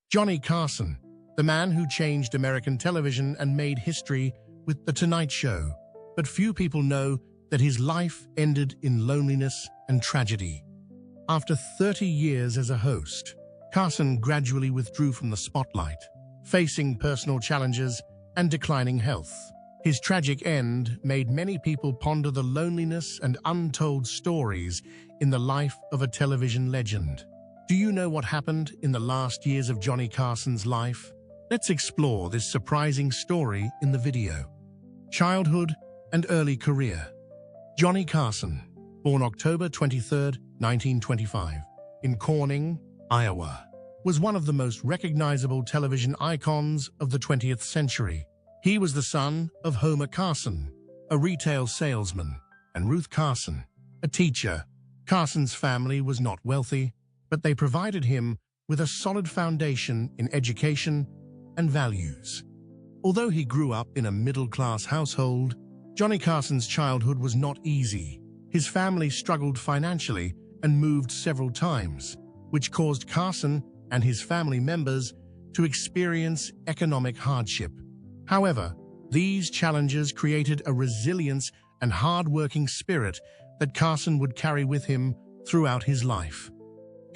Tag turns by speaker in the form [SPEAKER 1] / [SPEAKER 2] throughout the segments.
[SPEAKER 1] Johnny Carson, the man who changed American television and made history with The Tonight Show. But few people know that his life ended in loneliness and tragedy. After 30 years as a host, Carson gradually withdrew from the spotlight, facing personal challenges and declining health. His tragic end made many people ponder the loneliness and untold stories in the life of a television legend. Do you know what happened in the last years of Johnny Carson's life? Let's explore this surprising story in the video. Childhood and early career. Johnny Carson, born October 23, 1925, in Corning, Iowa, was one of the most recognizable television icons of the 20th century. He was the son of Homer Carson, a retail salesman, and Ruth Carson, a teacher. Carson's family was not wealthy, but they provided him with a solid foundation in education and values. Although he grew up in a middle-class household, Johnny Carson's childhood was not easy. His family struggled financially and moved several times, which caused Carson and his family members to experience economic hardship. However, these challenges created a resilience and hard-working spirit that Carson would carry with him throughout his life.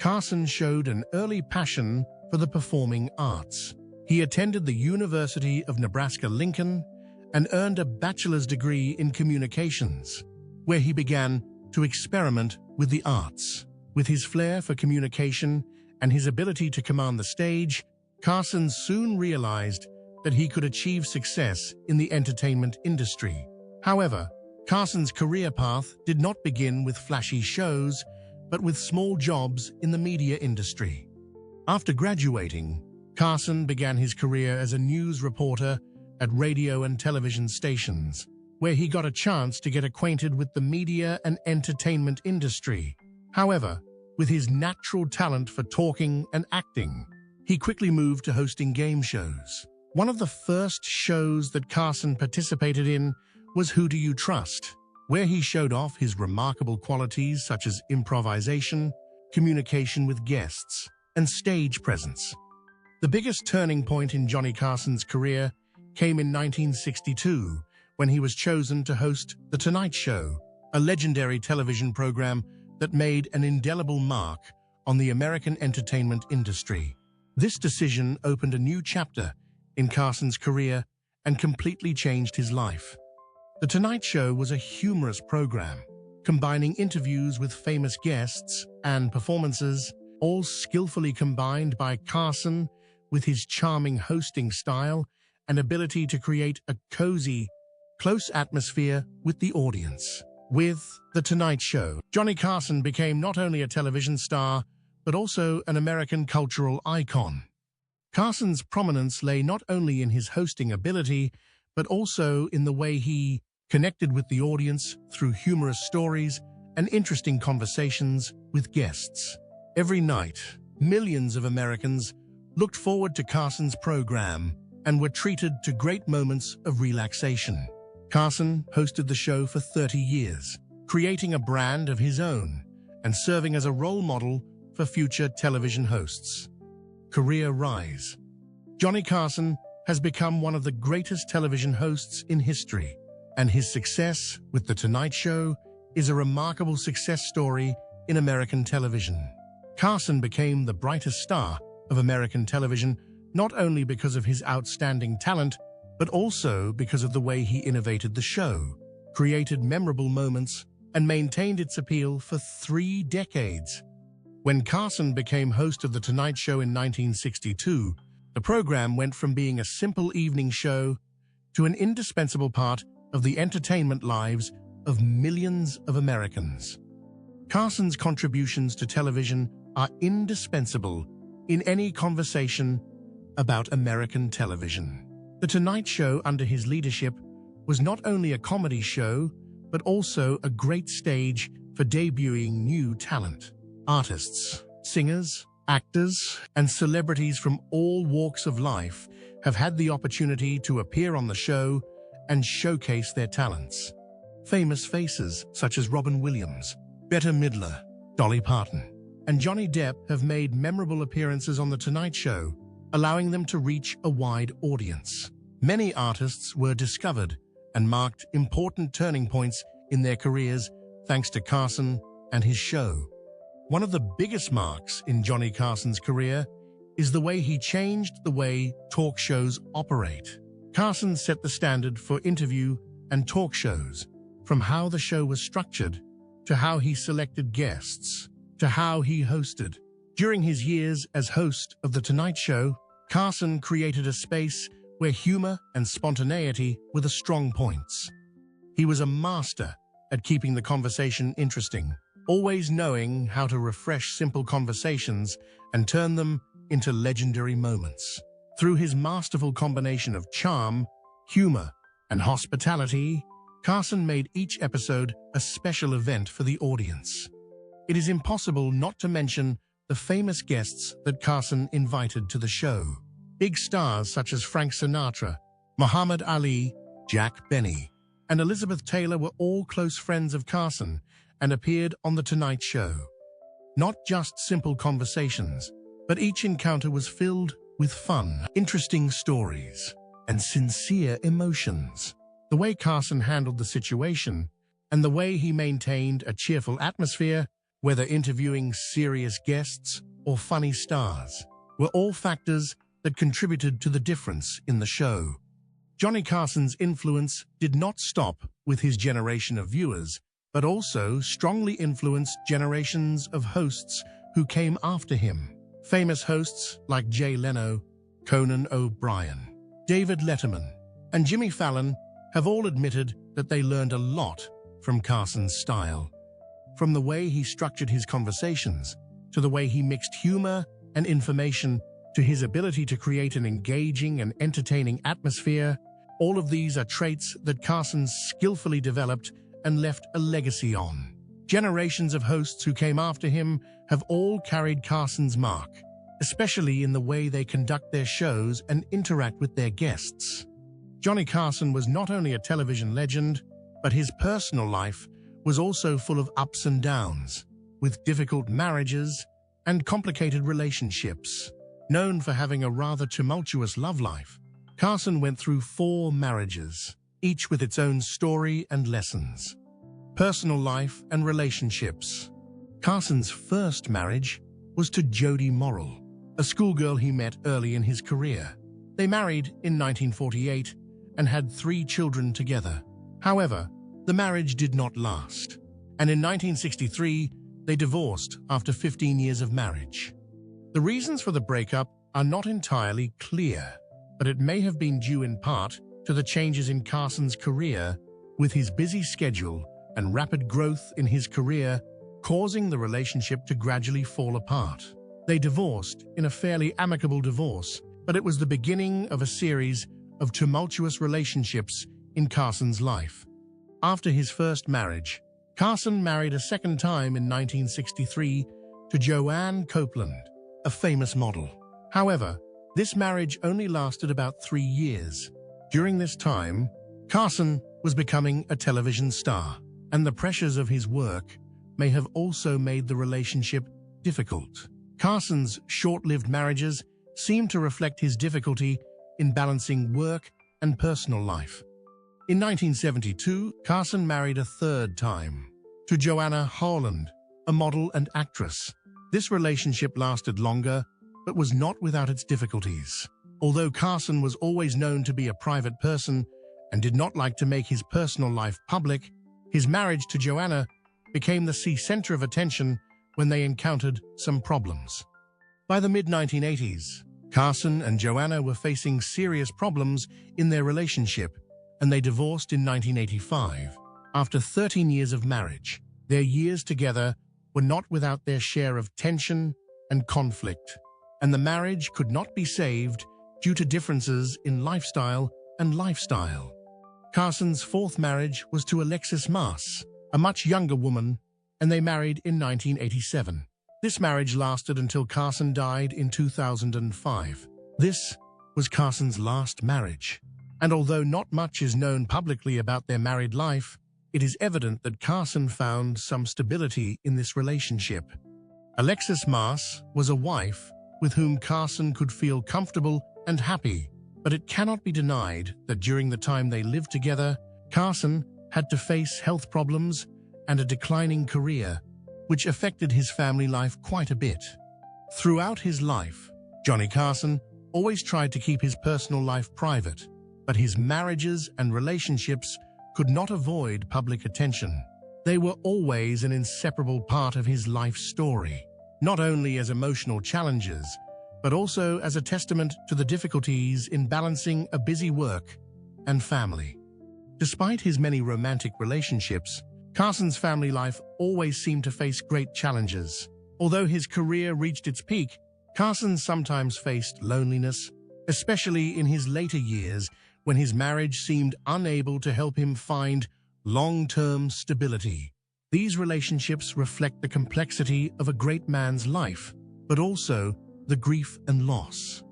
[SPEAKER 1] Carson showed an early passion for the performing arts. He attended the University of Nebraska-Lincoln and earned a bachelor's degree in communications, where he began to experiment with the arts. With his flair for communication and his ability to command the stage, Carson soon realized that he could achieve success in the entertainment industry. However, Carson's career path did not begin with flashy shows, but with small jobs in the media industry. After graduating, Carson began his career as a news reporter at radio and television stations, where he got a chance to get acquainted with the media and entertainment industry. However, with his natural talent for talking and acting, he quickly moved to hosting game shows. One of the first shows that Carson participated in was Who Do You Trust?, where he showed off his remarkable qualities such as improvisation, communication with guests, and stage presence. The biggest turning point in Johnny Carson's career came in 1962, when he was chosen to host The Tonight Show, a legendary television program that made an indelible mark on the American entertainment industry. This decision opened a new chapter in Carson's career and completely changed his life. The Tonight Show was a humorous program, combining interviews with famous guests and performances, all skillfully combined by Carson with his charming hosting style and ability to create a cozy, close atmosphere with the audience. With The Tonight Show, Johnny Carson became not only a television star, but also an American cultural icon. Carson's prominence lay not only in his hosting ability, but also in the way he connected with the audience through humorous stories and interesting conversations with guests. Every night, millions of Americans looked forward to Carson's program and were treated to great moments of relaxation. Carson hosted the show for 30 years, creating a brand of his own and serving as a role model for future television hosts. Career rise. Johnny Carson has become one of the greatest television hosts in history, and his success with The Tonight Show is a remarkable success story in American television. Carson became the brightest star of American television not only because of his outstanding talent, but also because of the way he innovated the show, created memorable moments, and maintained its appeal for 3 decades. When Carson became host of The Tonight Show in 1962, the program went from being a simple evening show to an indispensable part of the entertainment lives of millions of Americans. Carson's contributions to television are indispensable in any conversation about American television. The Tonight Show, under his leadership, was not only a comedy show, but also a great stage for debuting new talent. Artists, singers, actors, and celebrities from all walks of life have had the opportunity to appear on the show and showcase their talents. Famous faces such as Robin Williams, Bette Midler, Dolly Parton, and Johnny Depp have made memorable appearances on The Tonight Show, allowing them to reach a wide audience. Many artists were discovered and marked important turning points in their careers thanks to Carson and his show. One of the biggest marks in Johnny Carson's career is the way he changed the way talk shows operate. Carson set the standard for interview and talk shows, from how the show was structured, to how he selected guests, to how he hosted. During his years as host of The Tonight Show, Carson created a space where humor and spontaneity were the strong points. He was a master at keeping the conversation interesting, always knowing how to refresh simple conversations and turn them into legendary moments. Through his masterful combination of charm, humor, and hospitality, Carson made each episode a special event for the audience. It is impossible not to mention the famous guests that Carson invited to the show. Big stars such as Frank Sinatra, Muhammad Ali, Jack Benny, and Elizabeth Taylor were all close friends of Carson and appeared on The Tonight Show. Not just simple conversations, but each encounter was filled with fun, interesting stories, and sincere emotions. The way Carson handled the situation and the way he maintained a cheerful atmosphere, whether interviewing serious guests or funny stars, were all factors that contributed to the difference in the show. Johnny Carson's influence did not stop with his generation of viewers, but also strongly influenced generations of hosts who came after him. Famous hosts like Jay Leno, Conan O'Brien, David Letterman, and Jimmy Fallon have all admitted that they learned a lot from Carson's style. From the way he structured his conversations, to the way he mixed humor and information, to his ability to create an engaging and entertaining atmosphere, all of these are traits that Carson skillfully developed and left a legacy on. Generations of hosts who came after him have all carried Carson's mark, especially in the way they conduct their shows and interact with their guests. Johnny Carson was not only a television legend, but his personal life was also full of ups and downs, with difficult marriages and complicated relationships. Known for having a rather tumultuous love life, Carson went through 4 marriages, each with its own story and lessons. Personal life and relationships. Carson's first marriage was to Jody Morrill, a schoolgirl he met early in his career. They married in 1948 and had 3 children together. However, the marriage did not last, and in 1963, they divorced after 15 years of marriage. The reasons for the breakup are not entirely clear, but it may have been due in part to the changes in Carson's career, with his busy schedule and rapid growth in his career causing the relationship to gradually fall apart. They divorced in a fairly amicable divorce, but it was the beginning of a series of tumultuous relationships in Carson's life. After his first marriage, Carson married a second time in 1963 to Joanne Copeland, a famous model. However, this marriage only lasted about 3 years. During this time, Carson was becoming a television star, and the pressures of his work may have also made the relationship difficult. Carson's short-lived marriages seem to reflect his difficulty in balancing work and personal life. In 1972, Carson married a third time, to Joanna Harland, a model and actress. This relationship lasted longer, but was not without its difficulties. Although Carson was always known to be a private person and did not like to make his personal life public, his marriage to Joanna became the center of attention when they encountered some problems. By the mid-1980s, Carson and Joanna were facing serious problems in their relationship, and they divorced in 1985. After 13 years of marriage, their years together were not without their share of tension and conflict, and the marriage could not be saved due to differences in lifestyle and lifestyle. Carson's fourth marriage was to Alexis Maas, a much younger woman, and they married in 1987. This marriage lasted until Carson died in 2005. This was Carson's last marriage, and although not much is known publicly about their married life, it is evident that Carson found some stability in this relationship. Alexis Maas was a wife with whom Carson could feel comfortable and happy. But it cannot be denied that during the time they lived together, Carson had to face health problems and a declining career, which affected his family life quite a bit. Throughout his life, Johnny Carson always tried to keep his personal life private, but his marriages and relationships could not avoid public attention. They were always an inseparable part of his life story, not only as emotional challenges, but also as a testament to the difficulties in balancing a busy work and family. Despite his many romantic relationships, Carson's family life always seemed to face great challenges. Although his career reached its peak, Carson sometimes faced loneliness, especially in his later years when his marriage seemed unable to help him find long-term stability. These relationships reflect the complexity of a great man's life, but also the grief and loss.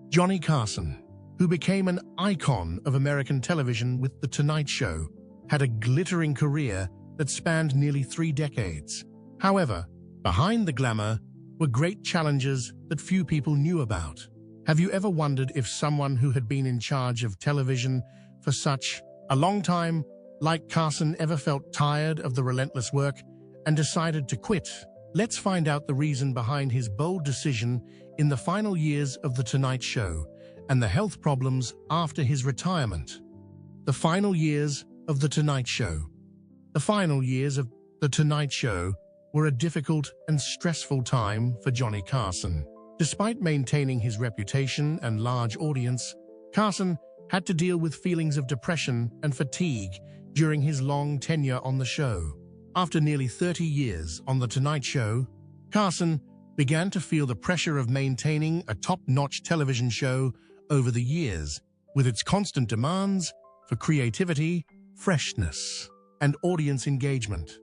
[SPEAKER 1] Johnny Carson, who became an icon of American television with The Tonight Show, had a glittering career that spanned nearly 3 decades. However, behind the glamour were great challenges that few people knew about. Have you ever wondered if someone who had been in charge of television for such a long time, like Carson, ever felt tired of the relentless work and decided to quit? Let's find out the reason behind his bold decision in the final years of The Tonight Show and the health problems after his retirement. The final years of The Tonight Show. The final years of The Tonight Show were a difficult and stressful time for Johnny Carson. Despite maintaining his reputation and large audience, Carson had to deal with feelings of depression and fatigue during his long tenure on the show. After nearly 30 years on The Tonight Show, Carson began to feel the pressure of maintaining a top-notch television show over the years, with its constant demands for creativity, freshness, and audience engagement.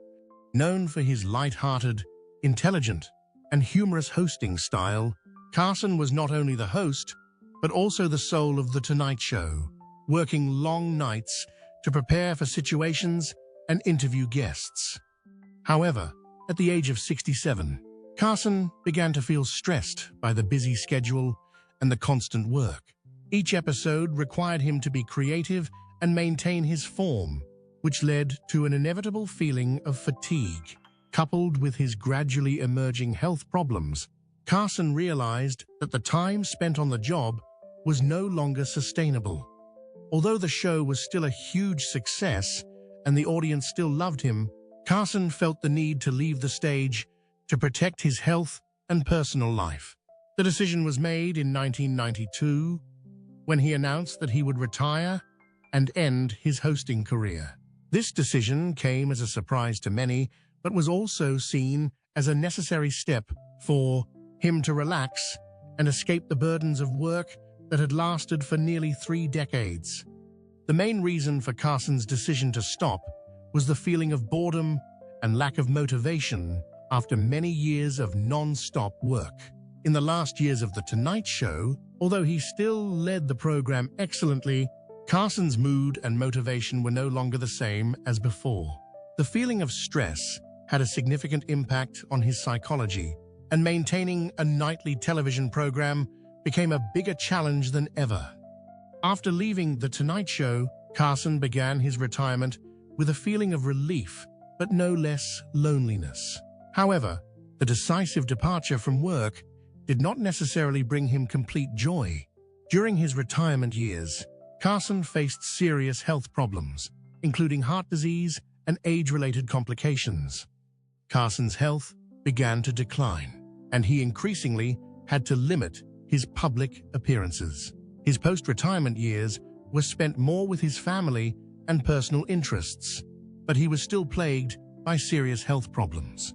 [SPEAKER 1] Known for his light-hearted, intelligent, and humorous hosting style, Carson was not only the host, but also the soul of The Tonight Show, working long nights to prepare for situations and interview guests. However, at the age of 67, Carson began to feel stressed by the busy schedule and the constant work. Each episode required him to be creative and maintain his form, which led to an inevitable feeling of fatigue. Coupled with his gradually emerging health problems, Carson realized that the time spent on the job was no longer sustainable. Although the show was still a huge success and the audience still loved him, Carson felt the need to leave the stage to protect his health and personal life. The decision was made in 1992 when he announced that he would retire and end his hosting career. This decision came as a surprise to many, but was also seen as a necessary step for him to relax and escape the burdens of work that had lasted for nearly 3 decades. The main reason for Carson's decision to stop was the feeling of boredom and lack of motivation after many years of non-stop work. In the last years of The Tonight Show, although he still led the program excellently, Carson's mood and motivation were no longer the same as before. The feeling of stress had a significant impact on his psychology, and maintaining a nightly television program became a bigger challenge than ever. After leaving The Tonight Show, Carson began his retirement with a feeling of relief, but no less loneliness. However, the decisive departure from work did not necessarily bring him complete joy. During his retirement years, Carson faced serious health problems, including heart disease and age-related complications. Carson's health began to decline, and he increasingly had to limit his public appearances. His post-retirement years were spent more with his family and personal interests, but he was still plagued by serious health problems.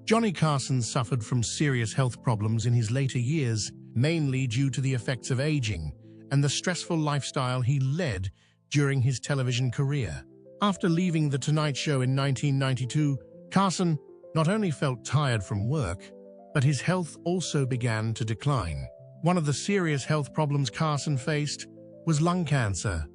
[SPEAKER 1] Johnny Carson suffered from serious health problems in his later years, mainly due to the effects of aging and the stressful lifestyle he led during his television career. After leaving The Tonight Show in 1992, Carson not only felt tired from work, but his health also began to decline. One of the serious health problems Carson faced was lung cancer.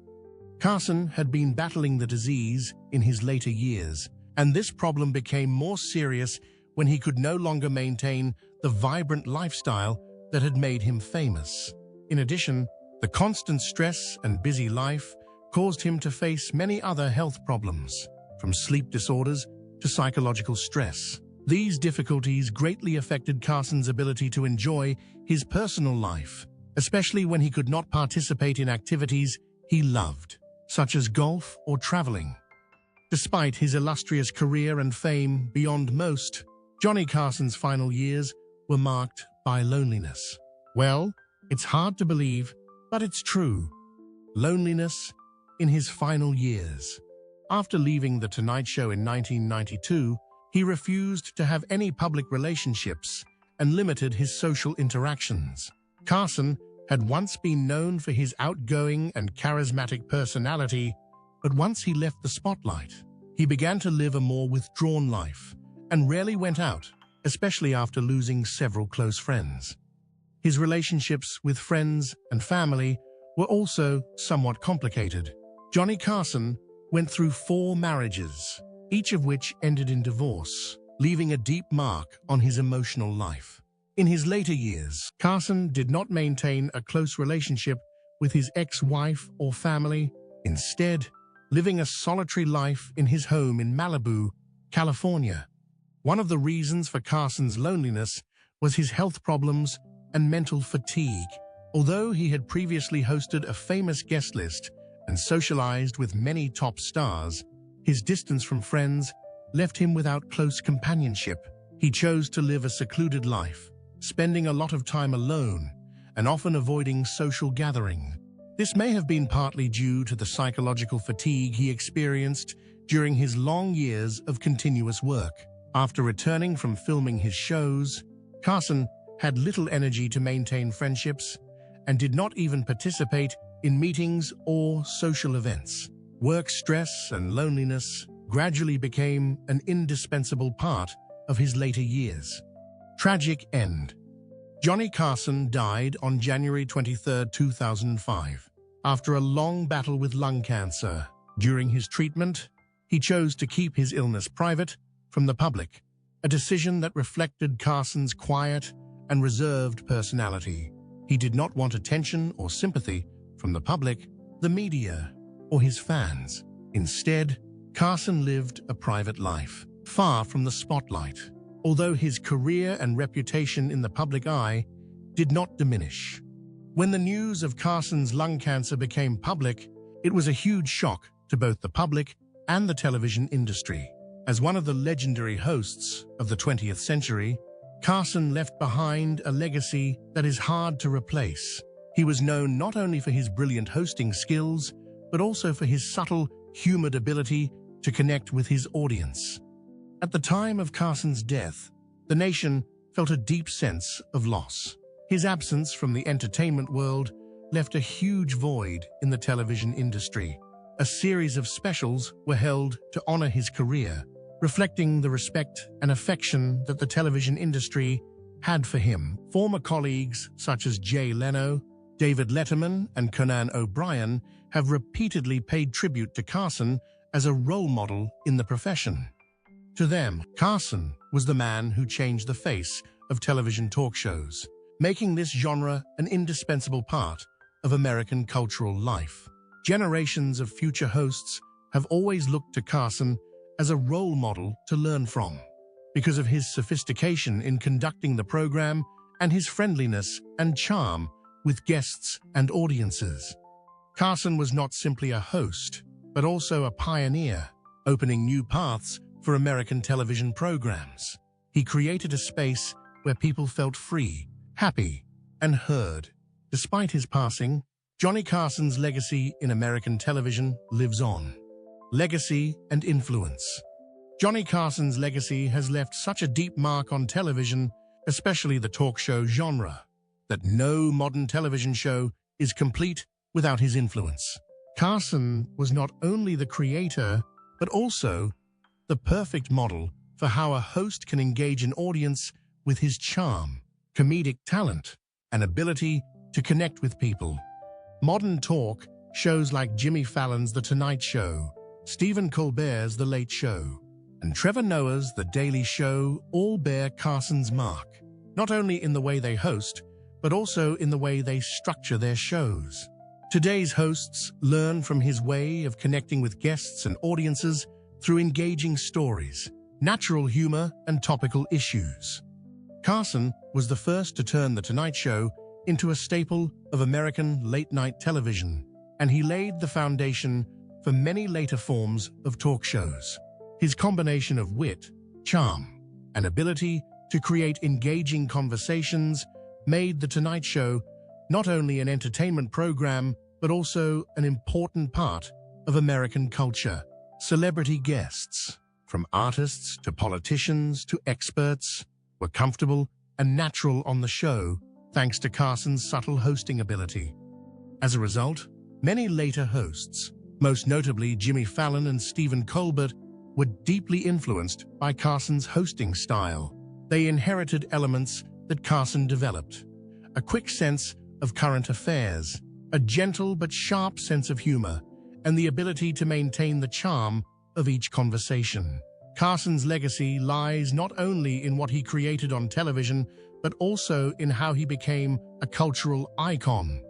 [SPEAKER 1] Carson had been battling the disease in his later years, and this problem became more serious when he could no longer maintain the vibrant lifestyle that had made him famous. In addition, the constant stress and busy life caused him to face many other health problems, from sleep disorders to psychological stress. These difficulties greatly affected Carson's ability to enjoy his personal life, especially when he could not participate in activities he loved, such as golf or traveling. Despite his illustrious career and fame beyond most, Johnny Carson's final years were marked by loneliness. Well, it's hard to believe, but it's true. Loneliness in his final years. After leaving The Tonight Show in 1992, he refused to have any public relationships and limited his social interactions. Carson had once been known for his outgoing and charismatic personality, but once he left the spotlight, he began to live a more withdrawn life and rarely went out, especially after losing several close friends. His relationships with friends and family were also somewhat complicated. Johnny Carson went through 4 marriages, each of which ended in divorce, leaving a deep mark on his emotional life. In his later years, Carson did not maintain a close relationship with his ex-wife or family, instead living a solitary life in his home in Malibu, California. One of the reasons for Carson's loneliness was his health problems and mental fatigue. Although he had previously hosted a famous guest list and socialized with many top stars, his distance from friends left him without close companionship. He chose to live a secluded life, spending a lot of time alone and often avoiding social gatherings. This may have been partly due to the psychological fatigue he experienced during his long years of continuous work. After returning from filming his shows, Carson had little energy to maintain friendships and did not even participate in meetings or social events. Work stress and loneliness gradually became an indispensable part of his later years. Tragic end. Johnny Carson died on January 23, 2005, after a long battle with lung cancer. During his treatment, he chose to keep his illness private from the public, a decision that reflected Carson's quiet and reserved personality. He did not want attention or sympathy from the public, the media, or his fans. Instead, Carson lived a private life, far from the spotlight. Although his career and reputation in the public eye did not diminish. When the news of Carson's lung cancer became public, it was a huge shock to both the public and the television industry. As one of the legendary hosts of the 20th century, Carson left behind a legacy that is hard to replace. He was known not only for his brilliant hosting skills, but also for his subtle, humored ability to connect with his audience. At the time of Carson's death, the nation felt a deep sense of loss. His absence from the entertainment world left a huge void in the television industry. A series of specials were held to honor his career, reflecting the respect and affection that the television industry had for him. Former colleagues such as Jay Leno, David Letterman, and Conan O'Brien have repeatedly paid tribute to Carson as a role model in the profession. To them, Carson was the man who changed the face of television talk shows, making this genre an indispensable part of American cultural life. Generations of future hosts have always looked to Carson as a role model to learn from, because of his sophistication in conducting the program and his friendliness and charm with guests and audiences. Carson was not simply a host, but also a pioneer, opening new paths for American television programs. He created a space where people felt free, happy, and heard. Despite his passing, Johnny Carson's legacy in American television lives on. Legacy and influence. Johnny Carson's legacy has left such a deep mark on television, especially the talk show genre, that no modern television show is complete without his influence. Carson was not only the creator, but also the perfect model for how a host can engage an audience with his charm, comedic talent, and ability to connect with people. Modern talk shows like Jimmy Fallon's The Tonight Show, Stephen Colbert's The Late Show, and Trevor Noah's The Daily Show all bear Carson's mark, not only in the way they host, but also in the way they structure their shows. Today's hosts learn from his way of connecting with guests and audiences through engaging stories, natural humor, and topical issues. Carson was the first to turn The Tonight Show into a staple of American late-night television, and he laid the foundation for many later forms of talk shows. His combination of wit, charm, and ability to create engaging conversations made The Tonight Show not only an entertainment program, but also an important part of American culture. Celebrity guests, from artists to politicians to experts, were comfortable and natural on the show thanks to Carson's subtle hosting ability. As a result, many later hosts, most notably Jimmy Fallon and Stephen Colbert, were deeply influenced by Carson's hosting style. They inherited elements that Carson developed: a quick sense of current affairs, a gentle but sharp sense of humor, and the ability to maintain the charm of each conversation. Carson's legacy lies not only in what he created on television, but also in how he became a cultural icon.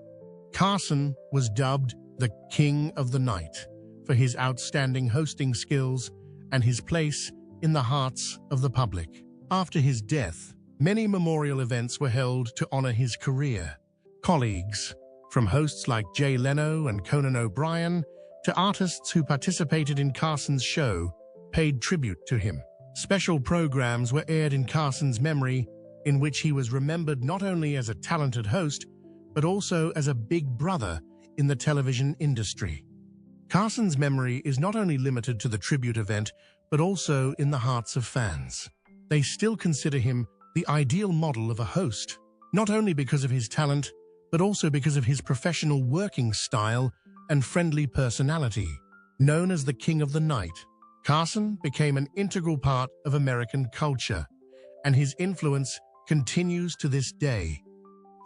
[SPEAKER 1] Carson was dubbed the King of the Night for his outstanding hosting skills and his place in the hearts of the public. After his death, many memorial events were held to honor his career. Colleagues, from hosts like Jay Leno and Conan O'Brien to artists who participated in Carson's show, paid tribute to him. Special programs were aired in Carson's memory, in which he was remembered not only as a talented host, but also as a big brother in the television industry. Carson's memory is not only limited to the tribute event, but also in the hearts of fans. They still consider him the ideal model of a host, not only because of his talent, but also because of his professional working style and friendly personality. Known as the King of the Night, Carson became an integral part of American culture, and his influence continues to this day.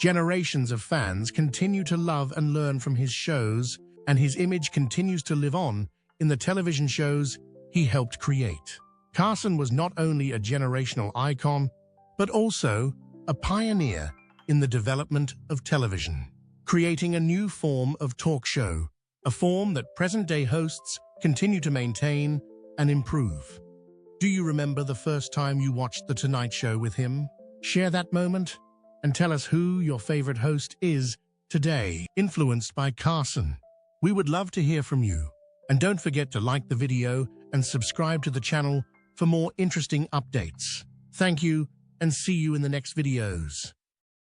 [SPEAKER 1] Generations of fans continue to love and learn from his shows, and his image continues to live on in the television shows he helped create. Carson was not only a generational icon, but also a pioneer in the development of television, creating a new form of talk show, a form that present-day hosts continue to maintain and improve. Do you remember the first time you watched The Tonight Show with him? Share that moment and tell us who your favorite host is today, influenced by Carson. We would love to hear from you. And don't forget to like the video and subscribe to the channel for more interesting updates. Thank you, and see you in the next videos.